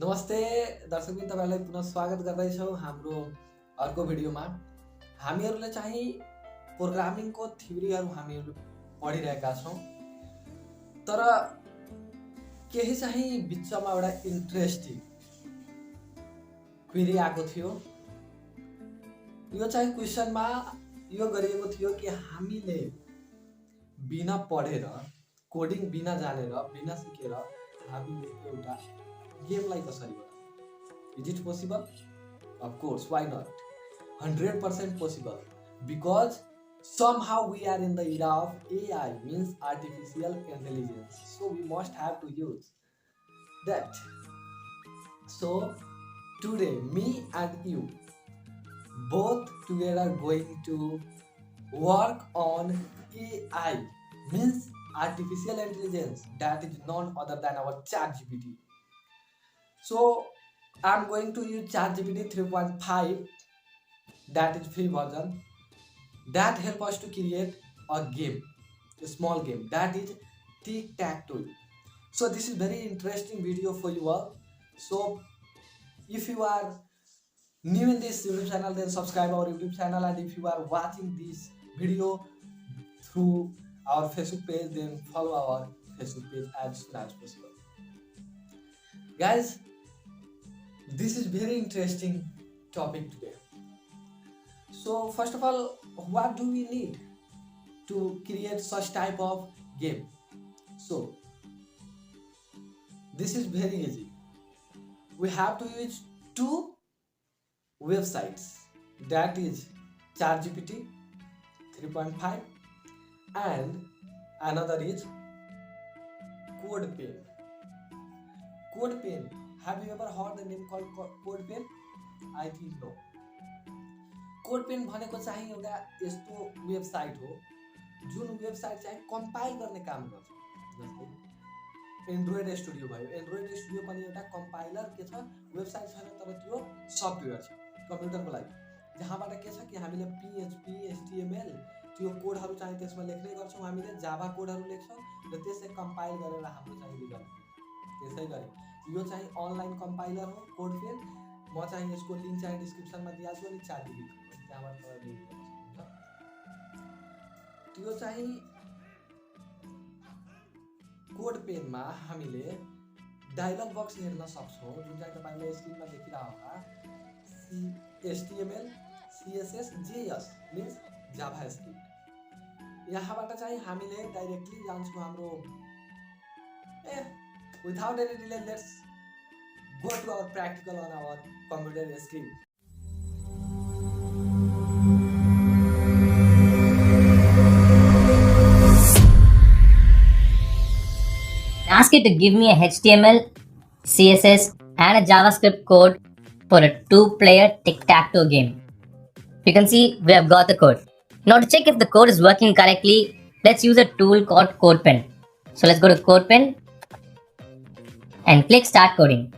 नमस्ते दर्शकबिन, तपाईहरुलाई पुनः स्वागत गर्दैछौँ हाम्रो अर्को भिडियोमा। हामीहरूले चाहिँ प्रोग्रामिङको थ्योरीहरू हामीहरू पढिरहेका छौँ। तर केही चाहिँ बिचमा एउटा इन्ट्रेस्टिङ क्वेरी आएको थियो। यो चाहिँ क्वेशनमा यो गरिएको थियो कि हामीले बिना पढेर, कोडिङ बिना जानेर, बिना सिकेर हामीले एउटा गेमलाई कसरी बनाउने? Is it possible? Of course, why not? 100% possible. Because somehow we are in the era of AI, means artificial intelligence. So we must have to use that. So today, me and you both together going to work on AI, means artificial intelligence, that is none other than our Chat GPT. So I'm going to use Chat GPT 3.5, that is free version, that help us to create a game, a small game, that is tic-tac-toe. So this is very interesting video for you all. So if you are new in this YouTube channel, then subscribe our YouTube channel, and if you are watching this video through our Facebook page, then follow our Facebook page as soon as possible. Guys, this is very interesting topic today. So first of all, what do we need to create such type of game? So this is very easy. We have to use two websites, that is ChatGPT 3.5 and another is CodePen. CodePen. Have you ever heard the name called CodePen? I think no. CodePen भनेको चाहिँ एउटा यस्तो website हो जुन website चाहिँ compile गर्ने काम गर्छ। जस्तै एन्ड्रोइड स्टुडियो भयो, एन्ड्रोइड स्टुडियो पनि एउटा कम्पाइलर के छ, वेबसाइट छैन तर त्यो सफ्टवेयर छ कम्प्युटरको लागि, जहाँबाट के छ कि हामीले PHP HTML त्यो कोडहरू चाहिँ त्यसमा लेख्ने गर्छौँ, हामीले जाभा कोडहरू लेख्छौँ र त्यसै कम्पाइल गरेर हाम्रो चाहिँ रिजल्ट त्यसैगरी यो चाहिँ अनलाइन कम्पाइलर हो CodePen। म चाहिँ यसको लिंक चाहिँ डिस्क्रिप्सनमा दिइहाल्छु अनि Chat GPT त्यहाँबाट तपाईले युज गर्न सक्नुहुन्छ। त्यो चाहिँ CodePen-मा हामीले डायलग बक्स हेर्न सक्छौँ जुन चाहिँ तपाईले स्क्रिनमा देखिरहेको होला, HTML CSS JS mince JavaScript. यहाँबाट चाहिँ हामीले डाइरेक्टली जान्छौँ हाम्रो without any delay, let's go to our practical on our computer screen. Ask it to give me a HTML, CSS and a JavaScript code for a two-player tic-tac-toe game. You can see we have got the code. Now to check if the code is working correctly, let's use a tool called CodePen. So let's go to CodePen and click Start Coding.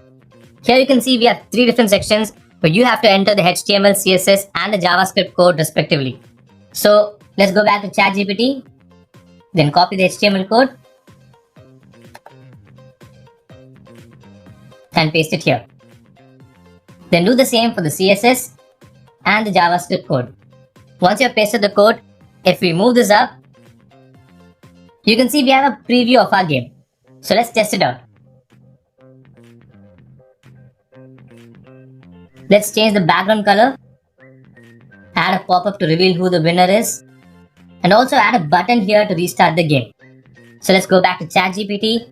Here you can see we have three different sections where you have to enter the HTML, CSS and the JavaScript code respectively. So let's go back to ChatGPT, then copy the HTML code and paste it here. Then do the same for the CSS and the JavaScript code. Once you have pasted the code, if we move this up, you can see we have a preview of our game. So let's test it out. Let's change the background color, add a pop-up to reveal who the winner is, and also add a button here to restart the game. So let's go back to ChatGPT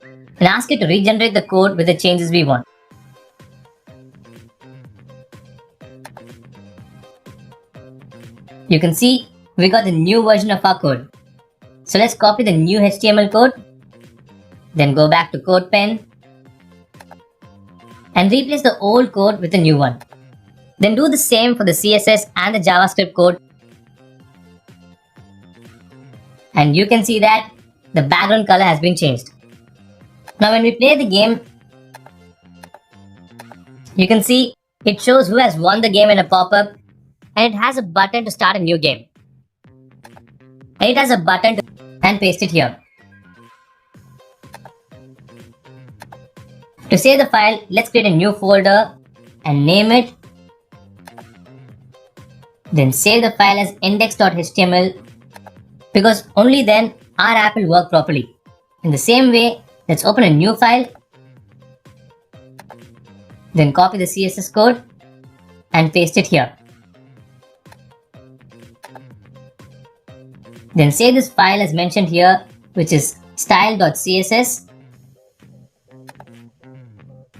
and ask it to regenerate the code with the changes we want. You can see we got the new version of our code. So let's copy the new HTML code, then go back to CodePen and replace the old code with the new one. Then do the same for the CSS and the JavaScript code. And you can see that the background color has been changed. Now when we play the game, you can see it shows who has won the game in a pop-up, and it has a button to start a new game. And it has a button to and paste it here. To save the file, let's create a new folder and name it. Then save the file as index.html because only then our app will work properly. In the same way, let's open a new file. Then copy the CSS code and paste it here. Then save this file as mentioned here, which is style.css.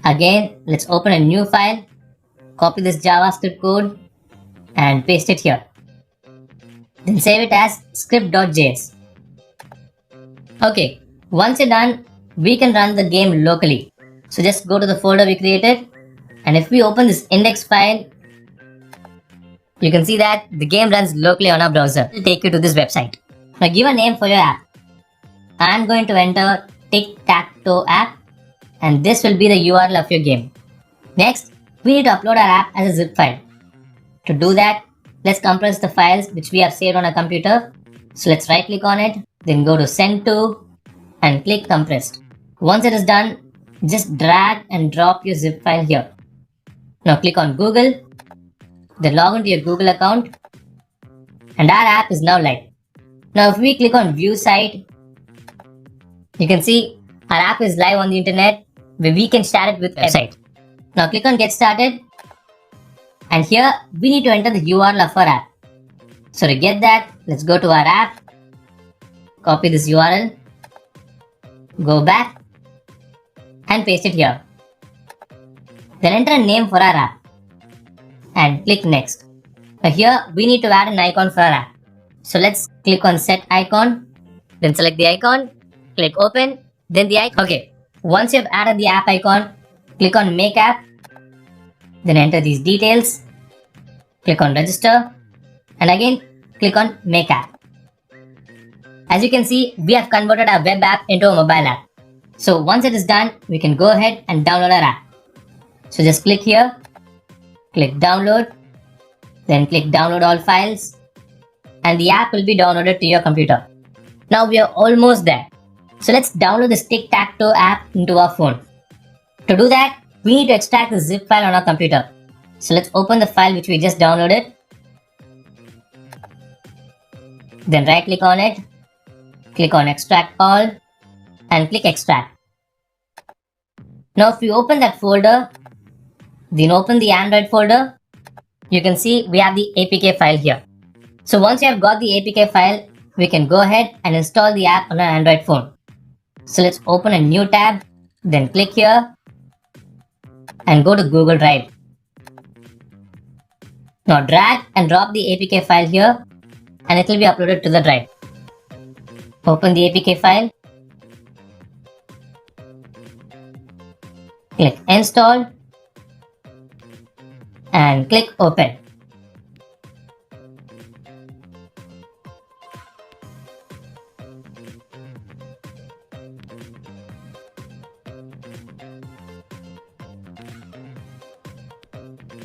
Again, let's open a new file, copy this JavaScript code and paste it here. Then save it as script.js. Okay, once you're done, we can run the game locally. So just go to the folder we created, and if we open this index file, you can see that the game runs locally on our browser. It will take you to this website. Now give a name for your app. I am going to enter tic-tac-toe app, and this will be the URL of your game. Next, we need to upload our app as a zip file. To do that, let's compress the files which we have saved on our computer. So let's right click on it, then go to send to and click compressed. Once it is done, just drag and drop your zip file here. Now click on Google, then log into your Google account, and our app is now live. Now if we click on view site, you can see our app is live on the internet where we can share it with website. Now click on get started, and here we need to enter the URL of our app. So to get that, let's go to our app, copy this URL, go back and paste it here. Then enter a name for our app and click next. Now here we need to add an icon for our app. So let's click on set icon, then select the icon, click open, then the icon. Okay, once you've added the app icon, click on make app, then enter these details, click on register, and again click on make app. As you can see, we have converted our web app into a mobile app. So once it is done, we can go ahead and download our app. So just click here, click download, then click download all files, and the app will be downloaded to your computer. Now we are almost there. So let's download this tic-tac-toe app into our phone. To do that, we need to extract the zip file on our computer. So let's open the file which we just downloaded. Then right click on it, click on extract all, and click extract. Now if we open that folder, then open the Android folder, you can see we have the APK file here. So once you have got the APK file, we can go ahead and install the app on our Android phone. So let's open a new tab, then click here and go to Google Drive. Now drag and drop the APK file here and it will be uploaded to the drive. Open the APK file, click install and click open.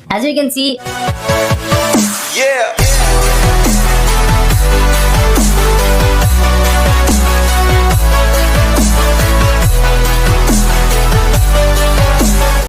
As you can see, yeah.